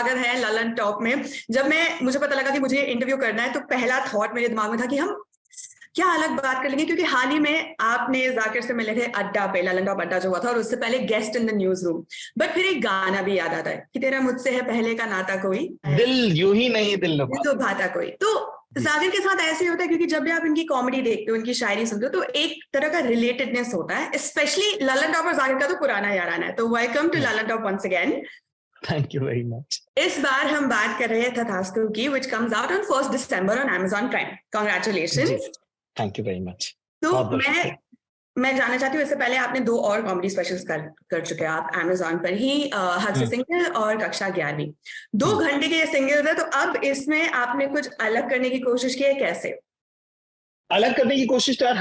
स्वागत है ललन टॉप में। जब मुझे पता लगा कि मुझे इंटरव्यू करना है तो पहला थॉट मेरे दिमाग में था कि हम क्या अलग बात कर लेंगे, क्योंकि हाल ही में आपने जाकिर से मिले थे अड्डा पे, ललन टॉप अड्डा जो हुआ था, और उससे पहले guest in the news room. But फिर एक गाना भी याद आता है कि तेरा मुझसे है पहले का नाता कोई, दिल यूं ही नहीं दिल तो भाता कोई। तो जाकिर के साथ ऐसे होता है क्योंकि जब भी आप इनकी कॉमेडी देखते हो, इनकी शायरी सुनते हो, तो एक तरह का रिलेटेडनेस होता है। स्पेशली ललन टॉप और जाकिर का तो पुराना याराना है। तो welcome to Lallantop once again. Thank you very much. इस बार हम बात कर रहे हैं तथास्तु की, which comes out on 1st December on Amazon Prime. Congratulations. Thank you very much. तो मैं जानना चाहती हूँ, इससे पहले आपने 2 और कॉमेडी स्पेशल्स कर चुके हैं आप Amazon पर ही, हद से सिंगल और कक्षा 11वीं। 2 घंटे के ये सिंगल्स है, तो अब इसमें आपने कुछ अलग करने की कोशिश की है? कैसे अलग करने की कोशिश? तो यार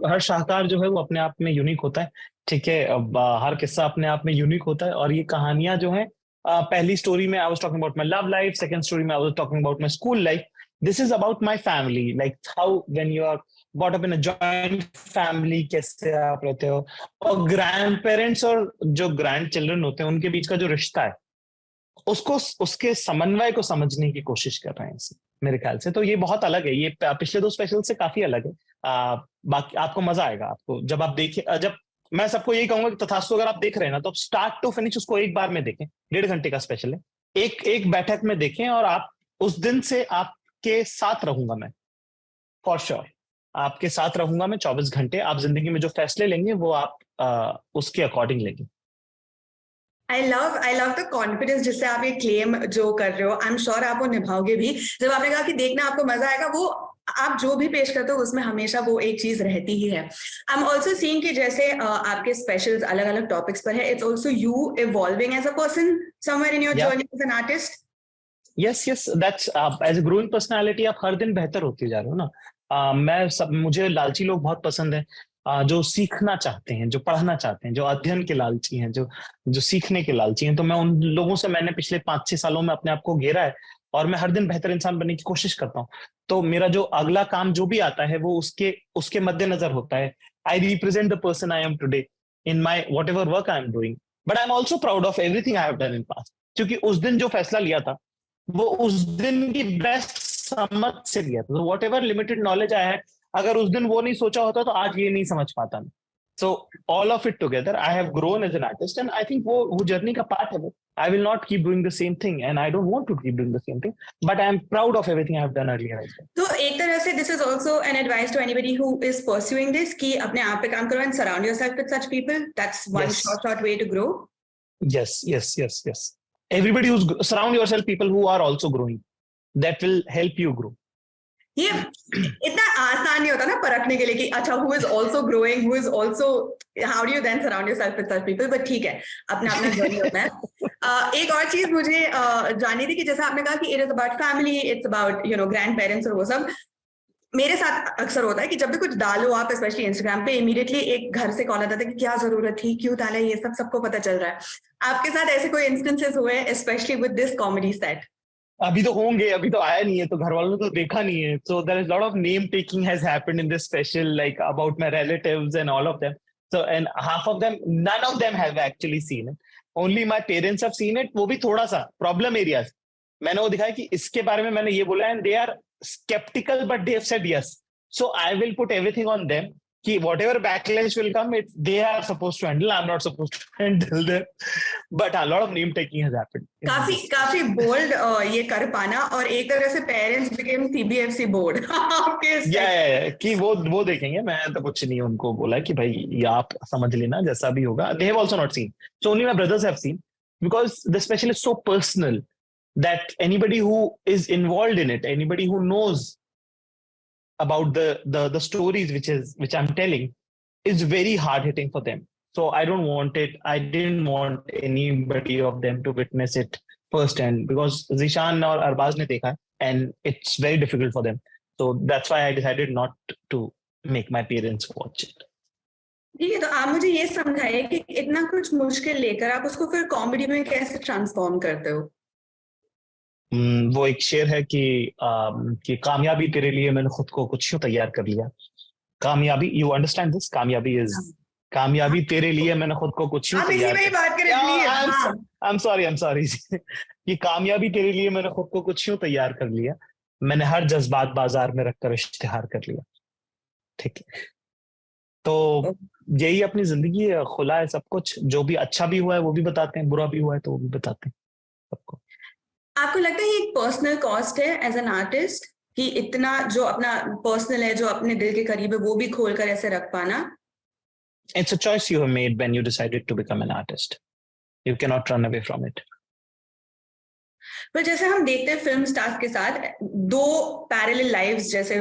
हर शाहकार जो है वो अपने आप में यूनिक होता है, ठीक है। अब हर किस्सा अपने आप में यूनिक होता है, और ये कहानियां जो है, पहली स्टोरी में I was talking about my love life, second story में I was talking about my school life. This is about my family, like how when you are bought up in a joint family, कैसे आप रहते हो, और grand parents और जो grand children होते हैं उनके बीच का जो रिश्ता है, उसको, उसके समन्वय को समझने की कोशिश कर रहे हैं इसमें, मेरे ख्याल से। तो ये बहुत अलग है, ये पिछले 2 स्पेशल से काफी अलग है। बाकी आपको मजा आएगा, आपको जब आप देखिए। जब मैं सबको यही कहूंगा कि तथास्तु अगर आप देख रहे हैं ना, तो स्टार्ट टू फिनिश उसको एक बार में देखें। 1.5 घंटे का स्पेशल है, एक बैठक में देखें, और आप उस दिन से आपके साथ रहूंगा मैं, फॉर श्योर आपके साथ रहूंगा मैं 24 घंटे। आप जिंदगी में जो फैसले लेंगे वो आप उसके अकॉर्डिंग लेंगे। I love द कॉन्फिडेंस जिससे आप ये क्लेम जो कर रहे हो। आई एम श्योर आप वो निभाओगे भी। जब आपने कहा कि देखना आपको मजा आएगा, वो आप जो भी पेश करते हो उसमें हमेशा वो एक चीज रहती ही है। आई एम ऑल्सो सीइंग कि जैसे आपके स्पेशल्स अलग अलग टॉपिक्स पर है, it's also you evolving as a person somewhere in your journey as an artist. Yes, that's as a growing personality आप हर दिन बेहतर होते जा रहे हो ना। मुझे लालची लोग बहुत पसंद है, जो सीखना चाहते हैं, जो पढ़ना चाहते हैं, जो अध्ययन के लालची हैं, जो सीखने के लालची हैं। तो मैं उन लोगों से, मैंने पिछले 5-6 सालों में अपने आप को घेरा है, और मैं हर दिन बेहतर इंसान बनने की कोशिश करता हूँ। तो मेरा जो अगला काम जो भी आता है वो उसके मद्देनजर होता है। I represent the person I M today in my what ever work I am doing, but I am also proud of everything I have done in past. क्योंकि उस दिन जो फैसला लिया था वो उस दिन की बेस्ट समझ से लिया था। What ever limited knowledge I had, अगर उस दिन वो नहीं सोचा होता तो आज ये नहीं समझ पाता मैं। So all of it together I have grown as an artist, and I think वो जर्नी का पार्ट है। वो I will not keep doing the same thing, and I don't want to keep doing the same thing, but I am proud of everything I have done earlier as well. तो एक तरह से this is also an advice to anybody who is pursuing this कि अपने आप पे काम करो and surround yourself with such people. That's one short way to grow. Yes. Everybody surround yourself people who are also growing. That will help you grow. ये इतना आसान नहीं होता ना परखने के लिए कि अच्छा who is also growing, who is also, how do you then surround yourself with such people? but ठीक है, अपना अपना जर्नी होता है। एक और चीज मुझे जाननी थी कि जैसा आपने कहा कि it is about family, it's about grand parents और वो सब। मेरे साथ अक्सर होता है कि जब भी कुछ डालो आप, स्पेशली इंस्टाग्राम पे, इमीडिएटली एक घर से कॉल आता था कि क्या जरूरत थी, क्यों डाला, ये सब सबको पता चल रहा है। आपके साथ ऐसे कोई इंस्टेंसेस हुए, specially with this comedy set? अभी तो होंगे, अभी तो आया नहीं है, तो घर वालों ने तो देखा नहीं है। So there is lot of name taking has happened in this special, like about my relatives and all of them. So and half of them, none of them have actually seen it, only my parents have seen it. वो भी थोड़ा सा problem areas मैंने वो दिखाया कि इसके बारे में मैंने ये बोला, and they are skeptical but they have said yes, so I will put everything on them कि whatever backlash will come, they are supposed to handle, I'm not supposed to handle them, but a lot of name taking has happened. काफी bold ये कर पाना, और एक तरह से parents became CBFC board आपके कि वो देखेंगे। मैं तो कुछ नहीं उनको बोला कि भाई ये आप समझ लेना जैसा भी होगा। they have also not seen, so only my brothers have seen, because the special is so personal that anybody who is involved in it, anybody who knows about the stories which I'm telling, is very hard hitting for them. So I don't want it. I didn't want anybody of them to witness it firsthand, because Zishan or Arbaz ne dekha, and it's very difficult for them. So that's why I decided not to make my parents watch it. ठीक है, तो आप मुझे ये समझाइए कि इतना कुछ मुश्किल लेकर आप उसको फिर कॉमेडी में कैसे ट्रांसफॉर्म करते हो? वो एक शेर है कि कामयाबी तेरे लिए मैंने खुद को कुछ यूं तैयार कर लिया। कामयाबी, यू अंडरस्टैंड दिस? कामयाबी इज कामयाबी तेरे लिए मैंने खुद को कुछ यूं आप इसी तैयार में ही कर बात करें प्लीज। हाँ I'm sorry कि कामयाबी तेरे लिए मैंने खुद को कुछ यूं तैयार कर लिया, मैंने हर जज्बात बाजार में रखकर इश्तिहार कर लिया। ठीक है, तो यही अपनी जिंदगी है, खुला है सब कुछ, जो भी अच्छा भी हुआ है वो भी बताते हैं, बुरा भी हुआ है तो वो भी बताते हैं सबको। आपको लगता है ये एक पर्सनल कॉस्ट है एज एन आर्टिस्ट कि इतना जो अपना पर्सनल है, जो अपने दिल के करीब है, वो भी खोलकर ऐसे रख पाना? It's a choice you have made when you decided to become an artist. You cannot run away from it. पर जैसे हम देखते हैं फिल्म स्टार्स के साथ दो पैरेलल लाइव्स जैसे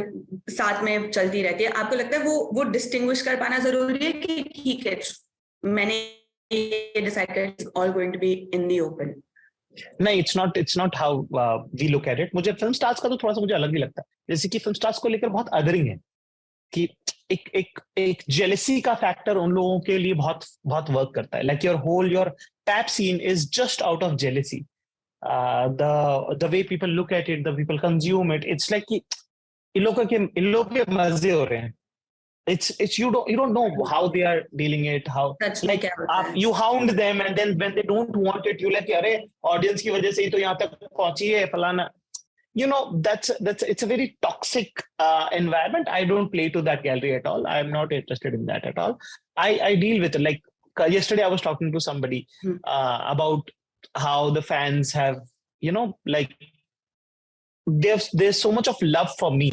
साथ में चलती रहती है, आपको लगता है वो डिस्टिंग्विश कर पाना जरूरी है कि ठीक है मैंने ये डिसाइड किया all going to be in the open? नहीं, it's not how we look at it. मुझे फिल्म स्टार्स का तो थोड़ा सा मुझे अलग भी लगता है, जैसे कि फिल्म स्टार्स को लेकर बहुत अदरिंग है कि एक जेलेसी का फैक्टर उन लोगों के लिए बहुत बहुत वर्क करता है। Like your tap scene is just out of jealousy. The way people look at it, the people consume it, it's like कि इन लोगों के मजे हो रहे हैं। It's you don't know how they are dealing it, how like you hound them and then when they don't want it you like अरे audience की वजह से ही तो यहाँ तक पहुंची है फलाना। You know, it's a very toxic environment. I don't play to that gallery at all. I am not interested in that at all. I deal with it. Like yesterday I was talking to somebody about how the fans have, you know, like there's so much of love for me,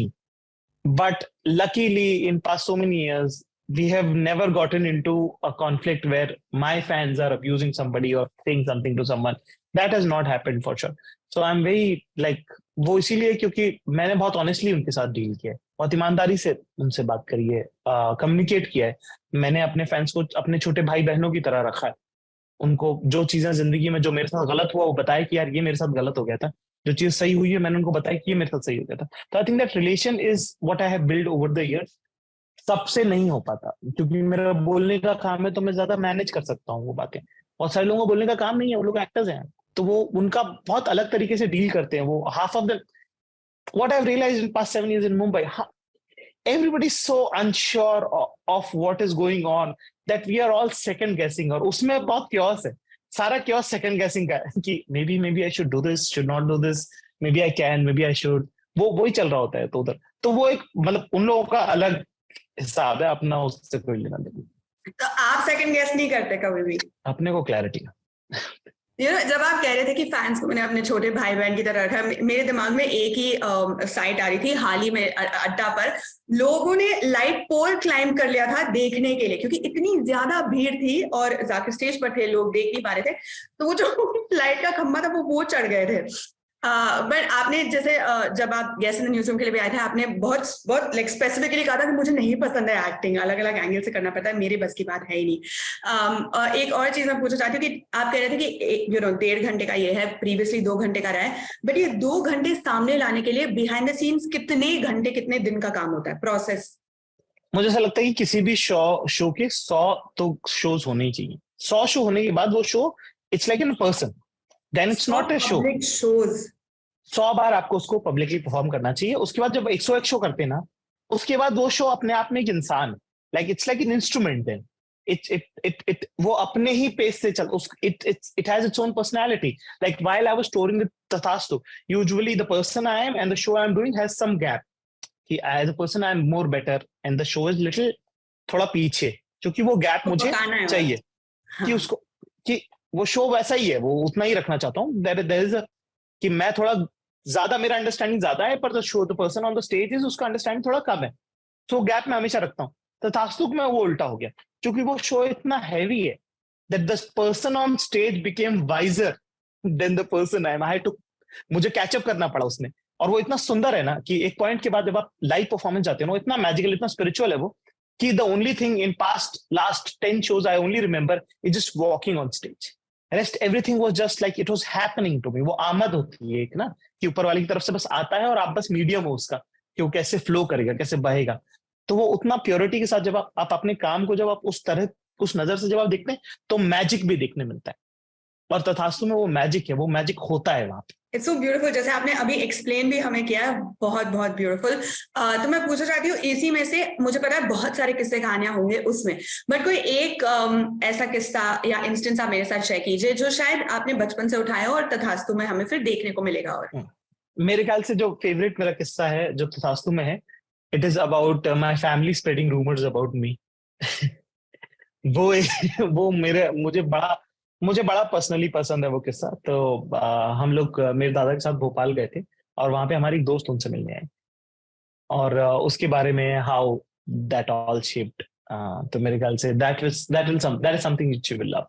but luckily in past so many years we have never gotten into a conflict where my fans are abusing somebody or saying something to someone. That has not happened for sure. So I'm very like, वो इसीलिए क्योंकि मैंने बहुत honestly उनके साथ deal किया है, बहुत ईमानदारी से उनसे बात करी है, कम्युनिकेट किया है। मैंने अपने फैंस को अपने छोटे भाई बहनों की तरह रखा है। उनको जो चीजें जिंदगी में जो मेरे साथ गलत हुआ वो बताया कि यार ये मेरे साथ गलत हो गया था, जो चीज सही हुई है मैंने उनको बताया कि ये मेरे साथ सही हो गया था। तो I think that relation is what I have build over the years. सबसे नहीं हो पाता क्योंकि मेरा बोलने का काम है तो मैं ज्यादा मैनेज कर सकता हूँ वो बातें। बहुत सारे लोगों को बोलने का काम नहीं है, वो लोग एक्टर्स हैं तो वो उनका बहुत अलग तरीके से डील करते हैं। वो half of the what I've realized in past 7 years in Mumbai, everybody is so unsure of what is going on that we are all second guessing, और उसमें बहुत chaos है, सारा chaos second guessing का है कि maybe I should do this, should not do this, maybe I can, maybe I should, वो ही चल रहा होता है। तो उधर तो वो एक मतलब उन लोगों का अलग हिसाब है, अपना उससे कोई लेना देना। तो आप सेकंड गेस नहीं करते कभी भी? अपने को क्लैरिटी जब आप कह रहे थे कि फैंस को मैंने अपने छोटे भाई बहन की तरह रखा, मेरे दिमाग में एक ही साइट आ रही थी हाल ही में अड्डा पर, लोगों ने लाइट पोल क्लाइंब कर लिया था देखने के लिए क्योंकि इतनी ज्यादा भीड़ थी और जाके स्टेज पर थे, लोग देख नहीं पा रहे थे, तो वो जो लाइट का खंभा था वो चढ़ गए थे। बट आपने जैसे जब आप guest in the news room के लिए भी आए थे, आपने बहुत लाइक स्पेसिफिकली कहा था कि मुझे नहीं पसंद है एक्टिंग, अलग अलग एंगल से करना पड़ता है, मेरी बस की बात है ही नहीं। एक और चीज मैं पूछना चाहती हूँ कि आप कह रहे थे कि 1.5 घंटे का ये है, प्रीवियसली 2 घंटे का रहा है, बट ये 2 घंटे सामने लाने के लिए बिहाइंड द सीन्स कितने घंटे कितने दिन का काम होता है, प्रोसेस? मुझे ऐसा लगता है कि किसी भी शो के 100 तो शोज होने ही चाहिए। 100 शो होने के बाद वो show it's like in person, then it's not a show. 100 बार आपको उसको पब्लिकली परफॉर्म करना चाहिए। उसके बाद जब 101 शो करते हैं ना, उसके बाद वो शो अपने आप में एक इंसान, like it's like an instrument, then it वो अपने ही पेस से चल, it has its own personality. Like while I was touring with Tathastu, usually the person I am and the show I am doing has some gap, कि as a person I am more better and the show is little थोड़ा पीछे, क्योंकि वो gap मुझे चाहिए कि उसको, कि वो शो वैसा ही है, वो उतना ही रखना चाहता हूँ। देयर इज कि मैं थोड़ा ज्यादा, मेरा अंडरस्टैंडिंग ज्यादा है, पर the show the person on the stage is, उसका अंडरस्टैंडिंग थोड़ा कम है, तो गैप मैं हमेशा रखता हूँ। तथास्तु में वो उल्टा हो गया, क्योंकि वो शो इतना हैवी है that the person on stage became wiser than the person I am. I too, मुझे कैचअप करना पड़ा उसमें। और वो इतना सुंदर है ना कि एक पॉइंट के बाद जब आप लाइव परफॉर्मेंस जाते हो ना, इतना मैजिकल, इतना स्पिरिचुअल है वो, कि the only thing in last 10 shows I only remember is just walking on stage. Rest everything was just like it was happening to me. वो आमद होती है एक ना, कि ऊपर वाले की तरफ से बस आता है और आप बस मीडियम हो उसका, कि वो कैसे फ्लो करेगा, कैसे बहेगा। तो वो उतना प्योरिटी के साथ जब आप अपने काम को जब आप उस तरह, उस नजर से जब आप देखते हैं, तो मैजिक भी देखने मिलता है। और तथास्तु में वो मैजिक है, वो मैजिक होता है वहां पे। इट्स सो ब्यूटीफुल, जैसे आपने अभी एक्सप्लेन भी हमें किया है, बहुत बहुत ब्यूटीफुल। तो मैं पूछना चाहती हूँ, इसी में से मुझे पता है बहुत सारे किस्से कहानियां होंगे उसमें, बट कोई एक ऐसा किस्सा या इंस्टेंस आप मेरे साथ शेयर कीजिए जो शायद आपने बचपन से उठाया हो और तथास्तु में हमें फिर देखने को मिलेगा। और मेरे ख्याल से जो फेवरेट मेरा किस्सा है जो तथास्तु में है, it is about my family spreading rumours about me. वो मुझे बड़ा पर्सनली पसंद है वो किस्सा। तो हम लोग मेरे दादा के साथ भोपाल गए थे और वहां पे हमारी दोस्त उनसे मिलने आए और उसके बारे में हाउ दैट ऑल शेप्ड। तो मेरे ख्याल say that is something which you will love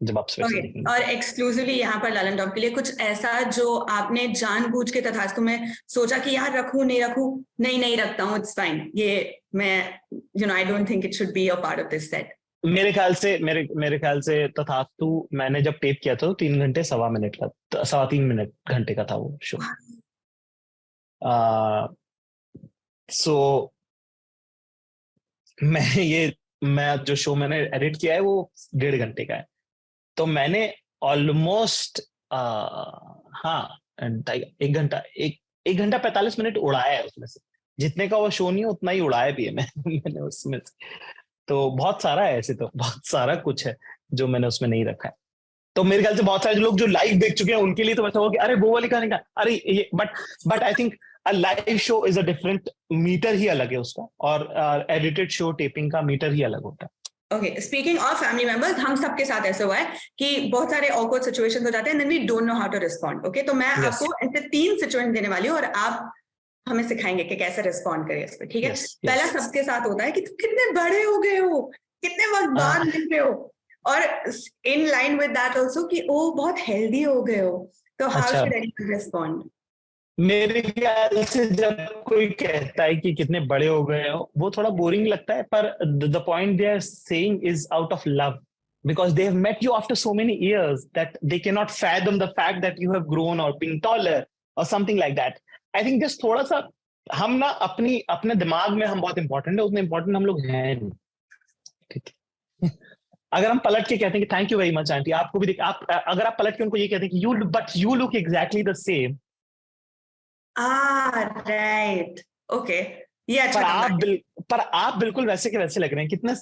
जब आप स्पेशल देखेंगे। और एक्सक्लूसिवली यहाँ पर लालन टॉप के लिए कुछ ऐसा जो आपने जानबूझ के तथास्तु में सोचा कि यार रखूं नहीं रखूं, नहीं रखता हूँ, इट्स फाइन, ये मैं I don't think it should be a part of this set. मेरे ख्याल से तथास्तु मैंने जब टेप किया था तो 3 घंटे 3.25 घंटे का था वो शो। सो मैं जो शो मैंने एडिट किया है वो 1.5 घंटे का है। तो मैंने ऑलमोस्ट 1 घंटा 45 मिनट उड़ाया है उसमें से। जितने का वो शो नहीं उतना ही उड़ाया भी है मैंने उसमें से। तो बहुत सारा है, ऐसे तो बहुत सारा कुछ है जो मैंने उसमें नहीं रखा है। तो मेरे ख्याल से बहुत सारे लोग जो लाइव देख चुके हैं उनके लिए तो वैसा होगा कि अरे वो वाली कहानी का, अरे ये but I think a live show is a different, meter ही अलग है उसका, और एडिटेड शो टेपिंग का मीटर ही अलग होता है। Okay, speaking of family members, हम सबके साथ ऐसे हुआ है कि बहुत सारे ऑकवर्ड सिचुएशंस हो जाते हैं, then we don't know how to respond. Okay, तो मैं आपको ऐसे 3 सिचुएशन देने वाली हूँ और आप हमें सिखाएंगे कि कैसे रिस्पॉन्ड करें इस पे, ठीक है? पहला सबके साथ होता है कि तुम कितने बड़े हो गए हो, कितने वक्त बाद मिल रहे हो, और in line with that also कि ओ बहुत हेल्दी हो गए हो, तो हाउ शुड एनीवन रिस्पॉन्ड? मेरे ख्याल से जब कोई कहता है कि कितने बड़े हो गए हो, वो थोड़ा बोरिंग लगता है, पर the point they are saying is out of love, because they have met you after so many years that they cannot fathom the fact that you have grown or been taller or something like that. I think just थोड़ा सा हम ना अपने दिमाग में हम बहुत important है, उतने इंपॉर्टेंट हम लोग हैं नहीं, ठीक है? अगर हम पलट के कहते हैं कि thank you very much aunty, आपको भी अगर आप पलट के उनको ये कहते हैं कि you look exactly the same, right, okay, ये अच्छा, पर आप बिल्कुल वैसे के वैसे लग रहे हैं, कितने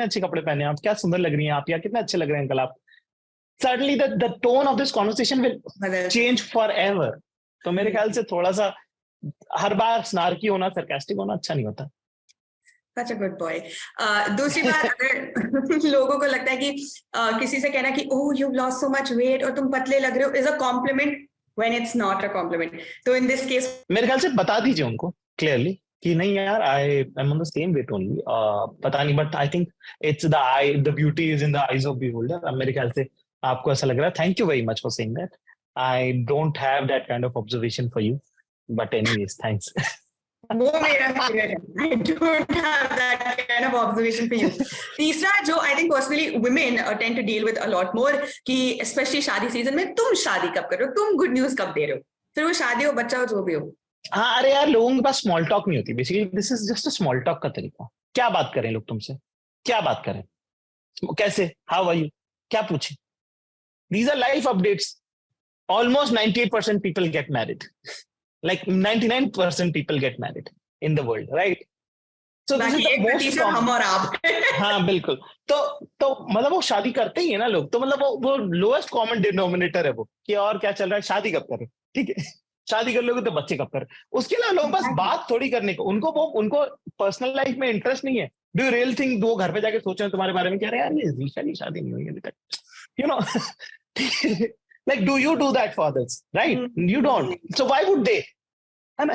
अच्छे कपड़े पहने हैं आप, क्या सुंदर लग रही हैं आप, या कितने अच्छे लग रहे हैं अंकल आप। Suddenly the tone of this conversation will change forever. तो मेरे ख्याल से थोड़ा सा हर बार स्नार्की होना, सरकास्टिक होना अच्छा नहीं होता। Such a good boy. दूसरी बात, अगर लोगों को लगता है कि किसी से कहना कि oh you've lost so much weight और तुम पतले लग रहे हो is a compliment when it's not a compliment. तो in this case मेरे ख्याल से बता दीजिए उनको क्लियरली कि नहीं यार, I am on the same weight only. पता नहीं, but I think it's the beauty is in the eyes of beholder. मेरे ख्याल से आपको ऐसा लग रहा है। Thank you very much for saying that. I don't have that kind of observation for you, but anyways, thanks. वो मेरा फेवरेट है। I don't have that kind of observation for you. तीसरा जो I think personally women tend to deal with a lot more कि especially शादी season में तुम शादी कब कर रहे हो, तुम गुड न्यूज कब दे रहे हो, फिर वो शादी हो बच्चा हो जो भी हो। हाँ, अरे यार लोगों के पास स्मॉल टॉक नहीं होती, basically this is just a small talk का तरीका। क्या बात करें लोग तुमसे, क्या बात करें, कैसे, हाउ आर यू, क्या पूछे, these our life updates. Almost 98% people get married. Like 99% people get married in the world, right? So this is the most common. हम और आप। हाँ बिल्कुल। तो मतलब वो शादी करते ही है ना लोग, तो मतलब वो लोएस्ट कॉमन डिनोमिनेटर है वो, कि और क्या चल रहा है, शादी कब करें, ठीक है? शादी कर लोगे तो बच्चे कब करें, उसके लिए लोगों पास बात थोड़ी करने को, उनको पर्सनल लाइफ में इंटरेस्ट नहीं है। डू यू रियल थिंक दो घर पे जाके सोच रहे हैं तुम्हारे बारे में, कह रहे हैं यार ये शादी नहीं हुई अभी तक, you know. Like, do you do that for others, right? You don't. So why would they? है ना?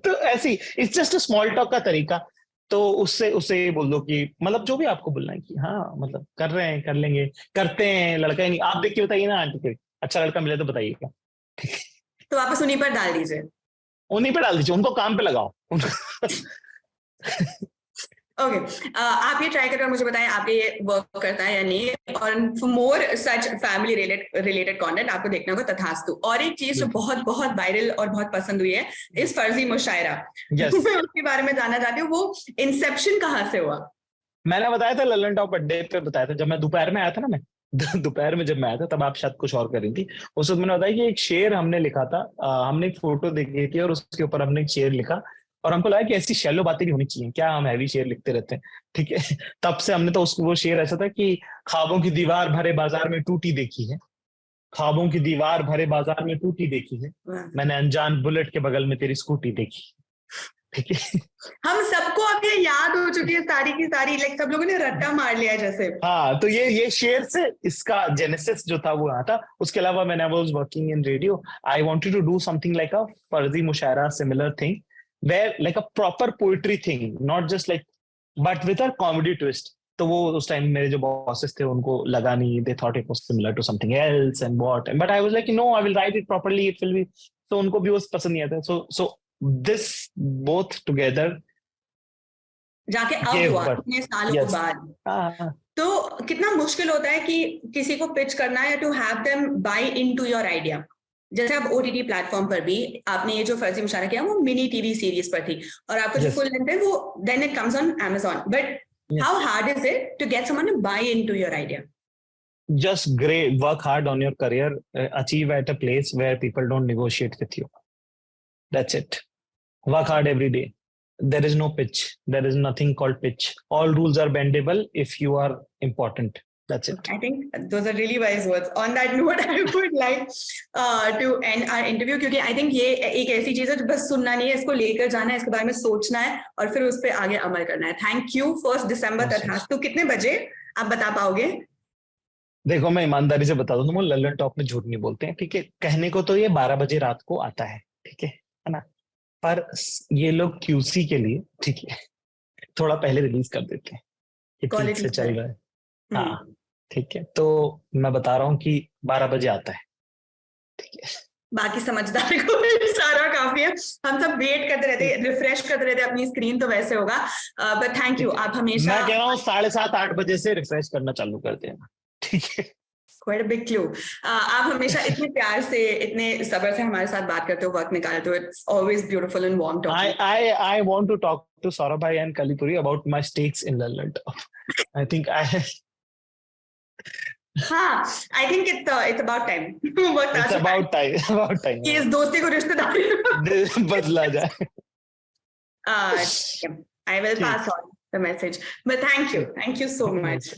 तो ऐसी it's just a small talk का तरीका। तो उससे बोल दो कि मतलब जो भी आपको बोलना है कि हाँ मतलब कर रहे हैं, कर लेंगे, करते हैं, लड़का ही नहीं, आप देख के बताइए ना आंटी को, अच्छा लड़का मिले तो बताइएगा। तो वापस उन्हीं पर डाल दीजिए, उनको काम पे लगाओ। ओके, आप ये ट्राई कर रहे हो, मुझे बताएं आपके ये वर्क करता है या नहीं। और for more such family related content आपको देखना होगा तथास्तु। और एक चीज जो बहुत बहुत वायरल और बहुत पसंद हुई है, इस फर्जी मुशायरा, मैं उसके बारे में जानना चाहती हूँ, वो इंसेप्शन कहाँ से हुआ? मैंने बताया था ललन टॉप अड्डे पे बताया था, जब मैं दोपहर में आया था ना, मैं दोपहर में जब मैं आया था तब आप शायद कुछ और कर रही थी। उस वक्त मैंने बताया कि एक शेर हमने लिखा था, हमने एक फोटो देखी थी और उसके ऊपर हमने एक शेर लिखा और हमको लगा कि ऐसी शैलो बातें भी होनी चाहिए, क्या हम हैवी शेर लिखते रहते हैं, ठीक है। तब से हमने तो उसको, वो शेर ऐसा था कि ख्वाबों की दीवार भरे बाजार में टूटी देखी है, ख्वाबों की दीवार भरे बाजार में टूटी देखी है, मैंने अनजान बुलेट के बगल में तेरी स्कूटी देखी, ठीक है। हम सबको अब ये याद हो चुकी है सारी की सारी, लाइक सब लोगों ने रट्टा मार लिया जैसे। हाँ, तो ये शेर से इसका जेनेसिस जो था वो आया था। उसके अलावा मैंने I was working in radio, I wanted to do something like a फर्जी मुशायरा similar thing, where like a proper poetry thing, not just like but with a comedy twist. तो वो उस टाइम मेरे जो बॉसेस थे उनको लगा नहीं, they thought it was similar to something else and what, but I was like no, I will write it properly, it will be, तो उनको भी वो पसंद नहीं आता। सो दिस बोथ टुगेदर जाके अब gave हुआ birth. इतने सालों Yes. बाद। हाँ, तो कितना मुश्किल होता है कि किसी को पिच करना है to have them buy into your idea. जैसे अब ओटीटी प्लेटफॉर्म पर भी आपने ये जो फर्जी मुशायरा किया वो मिनी टीवी सीरीज पर थी, और आपका जो Yes. फुल लेंथ है वो then it comes on Amazon, but how hard is it to get someone to buy into your idea? just great, work hard on your career, achieve at a place where people don't negotiate with you, that's it. Work hard every day. There is no pitch, there is nothing called pitch, all rules are bendable if you are important, that's it. I think those are really wise words. On that note, I would like to end our interview, क्योंकि I think ये एक ऐसी चीज है जो बस सुनना नहीं है, इसको लेकर जाना है, इसके बारे में सोचना है और फिर उस पर आगे अमल करना है। Thank you. 1 दिसंबर तक कितने बजे आप बता पाओगे? देखो, मैं ईमानदारी से बता दूं, वो लल्लन टॉप में झूठ नहीं बोलते हैं, ठीक है। कहने को तो ये 12 बजे रात को आता है, ठीक है ना, पर ये लोग क्यूसी के लिए, ठीक है, थोड़ा पहले रिलीज कर देते हैं कि ठीक से चल रहा है। हाँ, ठीक है, तो मैं बता रहा हूँ कि 12 बजे आता है, ठीक है। बाकी समझदार को सारा काफी है, हम सब वेट करते रहते हैं, रिफ्रेश करते रहते हैं अपनी स्क्रीन, तो वैसे होगा। बट थैंक यू, आप हमेशा, मैं कह रहा हूँ 7:30-8 बजे से रिफ्रेश करना चालू कर देना, ठीक है। Quite a big clue. आप हमेशा इतने प्यार से, इतने सब्र से हमारे साथ बात करते हो, वक्त निकालते हो। It's always beautiful and warm talking. I want to talk to Saurabh bhai and Kalipuri about my stakes in London. I think हाँ, I think it's about time. It's about time. कि इस दोस्ती को रिश्तेदारी बदला जाए। I will pass on the message. But thank you so much.